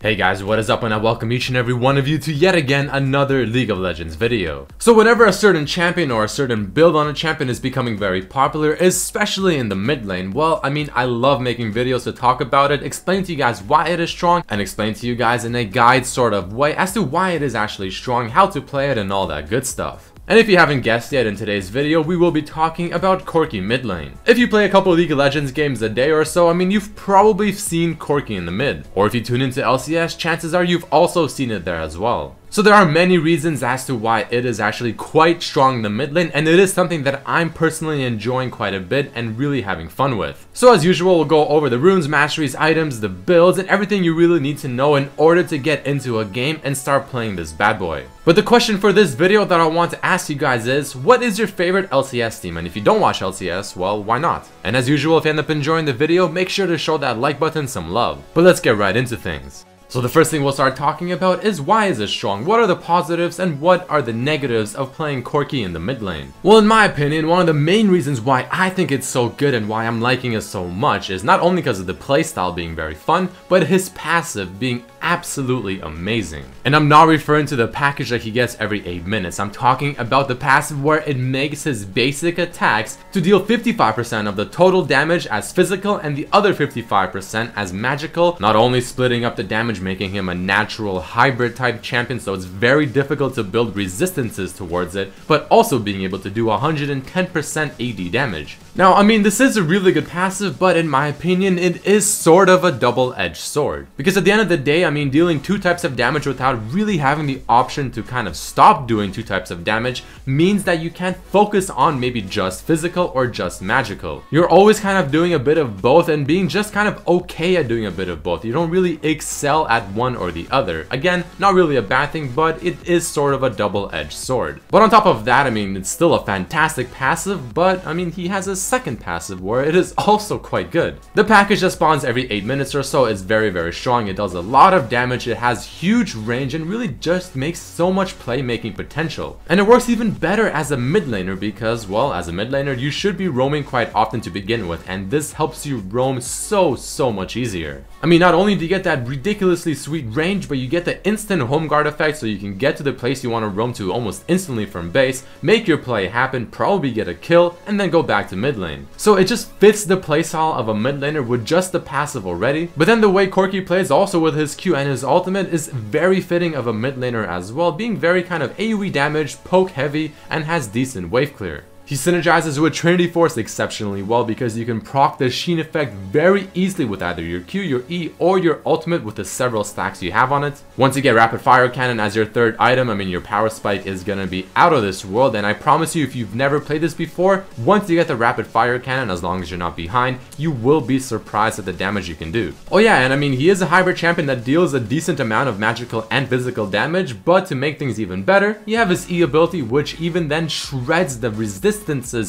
Hey guys, what is up, and I welcome each and every one of you to yet again another League of Legends video. So whenever a certain champion or a certain build on a champion is becoming very popular, especially in the mid lane, well, I love making videos to talk about it, explain to you guys why it is strong, and explain to you guys in a guide sort of way as to why it is actually strong, how to play it, and all that good stuff. And if you haven't guessed yet, in today's video, we will be talking about Corki mid lane. If you play a couple of League of Legends games a day or so, you've probably seen Corki in the mid. Or if you tune into LCS, chances are you've also seen it there as well. So there are many reasons as to why it is actually quite strong in the mid lane, and it is something that I'm personally enjoying quite a bit and really having fun with. So as usual, we'll go over the runes, masteries, items, the builds, and everything you really need to know in order to get into a game and start playing this bad boy. But the question for this video that I want to ask you guys is, what is your favorite LCS team? And if you don't watch LCS, well, why not? And as usual, if you end up enjoying the video, make sure to show that like button some love. But let's get right into things. So the first thing we'll start talking about is why is it strong? What are the positives and what are the negatives of playing Corki in the mid lane? Well, in my opinion, one of the main reasons why I think it's so good and why I'm liking it so much is not only because of the playstyle being very fun, but his passive being absolutely amazing. And I'm not referring to the package that he gets every 8 minutes. I'm talking about the passive where it makes his basic attacks to deal 55% of the total damage as physical and the other 55% as magical, not only splitting up the damage, making him a natural hybrid type champion, so it's very difficult to build resistances towards it, but also being able to do 110% AD damage. Now, this is a really good passive, but in my opinion, it is sort of a double-edged sword. Because at the end of the day, dealing 2 types of damage without really having the option to kind of stop doing 2 types of damage means that you can't focus on maybe just physical or just magical. You're always kind of doing a bit of both and being just kind of okay at doing a bit of both. You don't really excel at one or the other. Again, not really a bad thing, but it is sort of a double-edged sword. But on top of that, it's still a fantastic passive, but he has a second passive where it is also quite good. The package that spawns every 8 minutes or so is very, very strong. It does a lot of damage, it has huge range, and really just makes so much playmaking potential. And it works even better as a mid laner because, well, as a mid laner, you should be roaming quite often to begin with, and this helps you roam so much easier. Not only do you get that ridiculously sweet range, but you get the instant home guard effect, so you can get to the place you want to roam to almost instantly from base, make your play happen, probably get a kill, and then go back to mid lane. So it just fits the playstyle of a mid laner with just the passive already. But then the way Corki plays also with his Q and his ultimate is very fitting of a mid laner as well, being very kind of AoE damage, poke heavy, and has decent wave clear. He synergizes with Trinity Force exceptionally well because you can proc the Sheen effect very easily with either your Q, your E, or your ultimate with the several stacks you have on it. Once you get Rapid Fire Cannon as your third item, your power spike is gonna be out of this world, and I promise you, if you've never played this before, once you get the Rapid Fire Cannon, as long as you're not behind, you will be surprised at the damage you can do. Oh yeah, and he is a hybrid champion that deals a decent amount of magical and physical damage, but to make things even better, you have his E ability, which even then shreds the resistances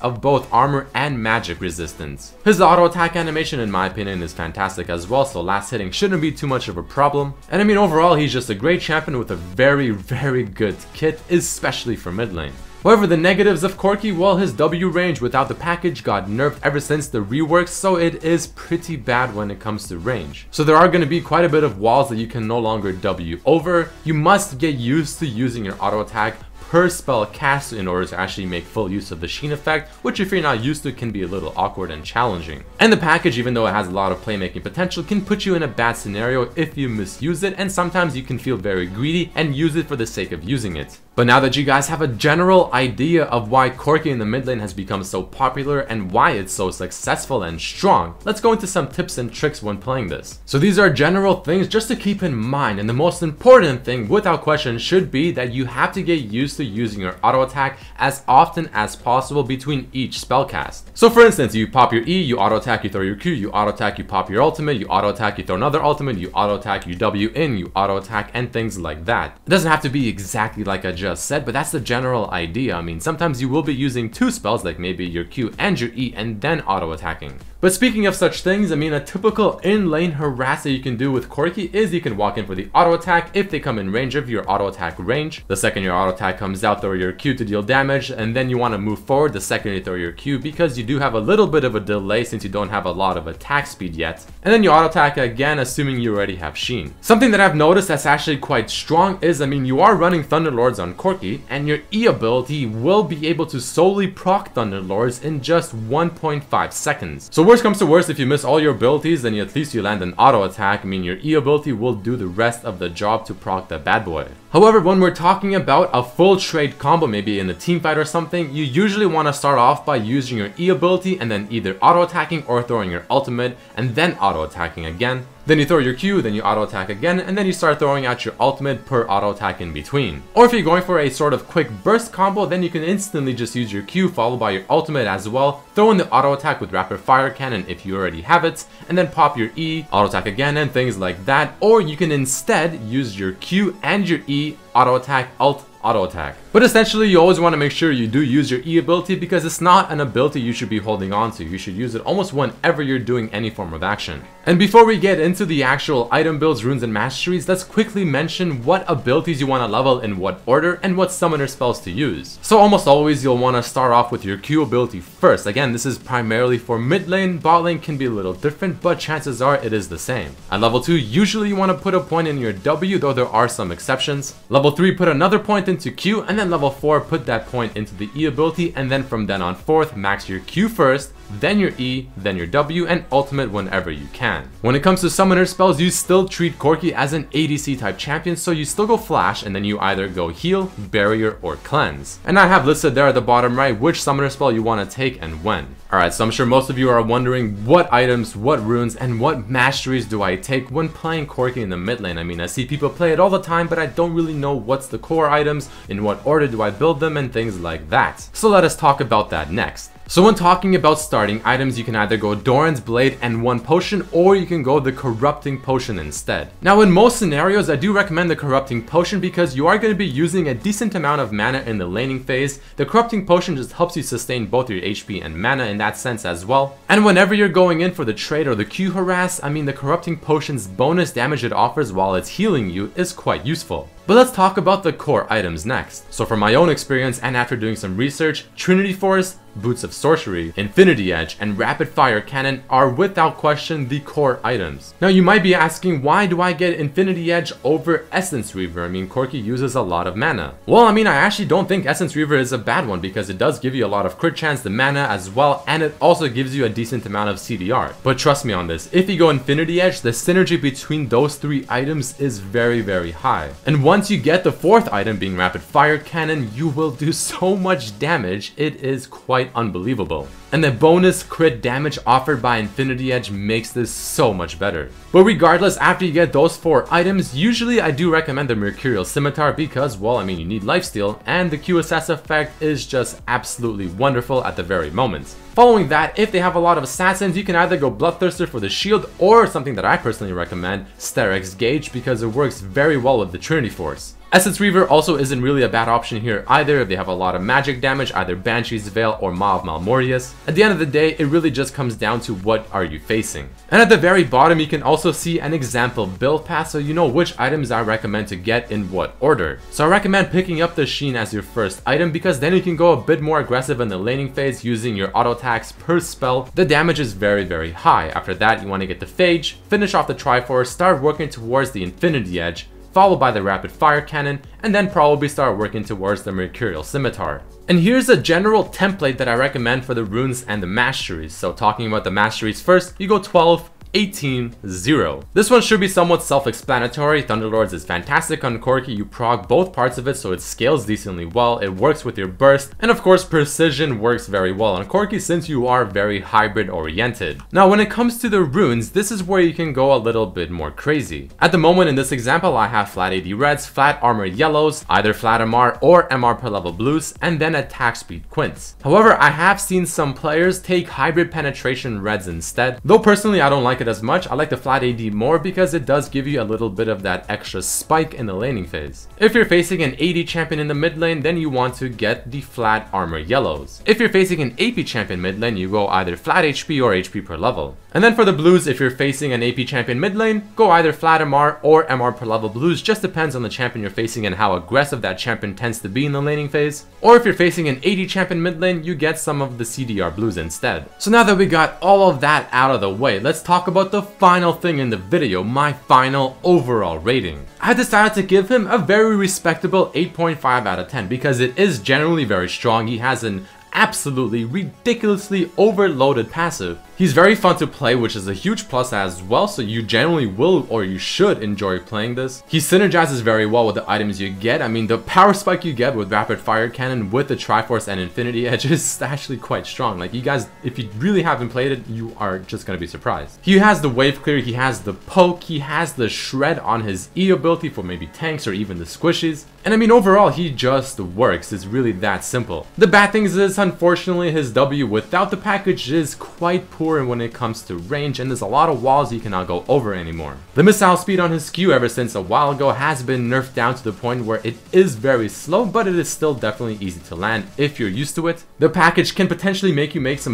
of both armor and magic resistance. His auto attack animation, in my opinion, is fantastic as well, so last hitting shouldn't be too much of a problem. And overall, he's just a great champion with a very good kit, especially for mid lane. However, the negatives of Corki, well, his W range without the package got nerfed ever since the rework, so it is pretty bad when it comes to range. So there are going to be quite a bit of walls that you can no longer W over. You must get used to using your auto attack per spell cast in order to actually make full use of the Sheen effect, which if you're not used to can be a little awkward and challenging. And the package, even though it has a lot of playmaking potential, can put you in a bad scenario if you misuse it, and sometimes you can feel very greedy and use it for the sake of using it. But now that you guys have a general idea of why Corki in the mid lane has become so popular and why it's so successful and strong, let's go into some tips and tricks when playing this. So these are general things just to keep in mind, and the most important thing without question should be that you have to get used to using your auto attack as often as possible between each spell cast. So for instance, you pop your E, you auto attack, you throw your Q, you auto attack, you pop your ultimate, you auto attack, you throw another ultimate, you auto attack, you W in, you auto attack, and things like that. It doesn't have to be exactly like I just said, but that's the general idea. Sometimes you will be using 2 spells, like maybe your Q and your E, and then auto attacking. But speaking of such things, a typical in-lane harass that you can do with Corki is you can walk in for the auto attack if they come in range of your auto attack range. The second your auto attack comes comes out, throw your Q to deal damage, and then you want to move forward the second you throw your Q because you do have a little bit of a delay since you don't have a lot of attack speed yet. And then you auto attack again, assuming you already have Sheen. Something that I've noticed that's actually quite strong is, I mean, you are running Thunderlords on Corki, and your E ability will be able to solely proc Thunderlords in just 1.5 seconds. So worst comes to worst, if you miss all your abilities, then at least you land an auto attack. I mean, your E ability will do the rest of the job to proc the bad boy. However, when we're talking about a full trade combo, maybe in a team fight or something, you usually want to start off by using your E ability and then either auto attacking or throwing your ultimate and then auto attacking again. Then you throw your Q, then you auto attack again, and then you start throwing out your ultimate per auto attack in between. Or if you're going for a sort of quick burst combo, then you can instantly just use your Q followed by your ultimate as well, throw in the auto attack with rapid fire cannon if you already have it, and then pop your E, auto attack again, and things like that. Or you can instead use your Q and your E, auto attack, ult, auto attack. But essentially, you always want to make sure you do use your E ability because it's not an ability you should be holding on to. You should use it almost whenever you're doing any form of action. And before we get into the actual item builds, runes, and masteries, let's quickly mention what abilities you want to level in what order and what summoner spells to use. So almost always you'll want to start off with your Q ability first. Again, this is primarily for mid lane. Bot lane can be a little different, but chances are it is the same. At level 2, usually you want to put a point in your W, though there are some exceptions. Level 3, put another point into Q, and then level 4, put that point into the E ability, and then from then on forth, max your Q first, then your E, then your W, and ultimate whenever you can. When it comes to summoner spells, you still treat Corki as an ADC type champion, so you still go flash, and then you either go heal, barrier, or cleanse. And I have listed there at the bottom right which summoner spell you want to take and when. Alright, so I'm sure most of you are wondering what items, what runes, and what masteries do I take when playing Corki in the mid lane. I mean, I see people play it all the time, but I don't really know what's the core items, in what order do I build them, and things like that. So let us talk about that next. So when talking about starting items, you can either go Doran's Blade and 1 potion, or you can go the Corrupting Potion instead. Now in most scenarios, I do recommend the Corrupting Potion because you are going to be using a decent amount of mana in the laning phase. The Corrupting Potion just helps you sustain both your HP and mana in that sense as well. And whenever you're going in for the trade or the Q harass, I mean, the Corrupting Potion's bonus damage it offers while it's healing you is quite useful. But let's talk about the core items next. So from my own experience and after doing some research, Trinity Force, Boots of Sorcery, Infinity Edge, and Rapid Fire Cannon are without question the core items. Now you might be asking, why do I get Infinity Edge over Essence Reaver? I mean, Corki uses a lot of mana. Well, I mean, I actually don't think Essence Reaver is a bad one because it does give you a lot of crit chance, the mana as well, and it also gives you a decent amount of CDR. But trust me on this, if you go Infinity Edge, the synergy between those 3 items is very, very high. And once you get the 4th item being Rapid Fire Cannon, you will do so much damage, it is quite unbelievable. And the bonus crit damage offered by Infinity Edge makes this so much better. But regardless, after you get those 4 items, usually I do recommend the Mercurial Scimitar because, well, I mean, you need lifesteal, and the QSS effect is just absolutely wonderful at the very moment. Following that, if they have a lot of assassins, you can either go Bloodthirster for the shield, or something that I personally recommend, Sterak's Gauge, because it works very well with the Trinity Force. Essence Reaver also isn't really a bad option here either if they have a lot of magic damage, either Banshee's Veil or Maw of Malmorius. At the end of the day, it really just comes down to what are you facing. And at the very bottom, you can also see an example build path so you know which items I recommend to get in what order. So I recommend picking up the Sheen as your first item because then you can go a bit more aggressive in the laning phase using your auto attacks per spell. The damage is very, very high. After that, you want to get the Phage, finish off the Triforce, start working towards the Infinity Edge, followed by the Rapid Fire Cannon, and then probably start working towards the Mercurial Scimitar. And here's a general template that I recommend for the runes and the masteries. So talking about the masteries first, you go 12, 18, 0. This one should be somewhat self-explanatory. Thunderlords is fantastic on Corki. You proc both parts of it so it scales decently well. It works with your burst, and of course precision works very well on Corki since you are very hybrid oriented. Now when it comes to the runes, this is where you can go a little bit more crazy. At the moment in this example, I have flat AD reds, flat armor yellows, either flat MR or MR per level blues, and then attack speed quints. However, I have seen some players take hybrid penetration reds instead, though personally I don't like it it as much. I like the flat AD more because it does give you a little bit of that extra spike in the laning phase. If you're facing an AD champion in the mid lane, then you want to get the flat armor yellows. If you're facing an AP champion mid lane, you go either flat HP or HP per level. And then for the blues, if you're facing an AP champion mid lane, go either flat MR or MR per level blues, just depends on the champion you're facing and how aggressive that champion tends to be in the laning phase. Or if you're facing an AD champion mid lane, you get some of the CDR blues instead. So now that we got all of that out of the way, let's talk about the final thing in the video, my final overall rating. I decided to give him a very respectable 8.5 out of 10 because it is generally very strong. He has an absolutely ridiculously overloaded passive. He's very fun to play, which is a huge plus as well, so you generally will or you should enjoy playing this. He synergizes very well with the items you get. I mean, the power spike you get with Rapid Fire Cannon with the Triforce and Infinity Edge is actually quite strong. Like, you guys, if you really haven't played it, you are just gonna be surprised. He has the Wave Clear, he has the Poke, he has the Shred on his E ability for maybe tanks or even the squishies. And I mean, overall, he just works. It's really that simple. The bad thing is, unfortunately, his W without the package is quite poor when it comes to range, and there's a lot of walls he cannot go over anymore. The missile speed on his Q ever since a while ago has been nerfed down to the point where it is very slow, but it is still definitely easy to land if you're used to it. The package can potentially make you make some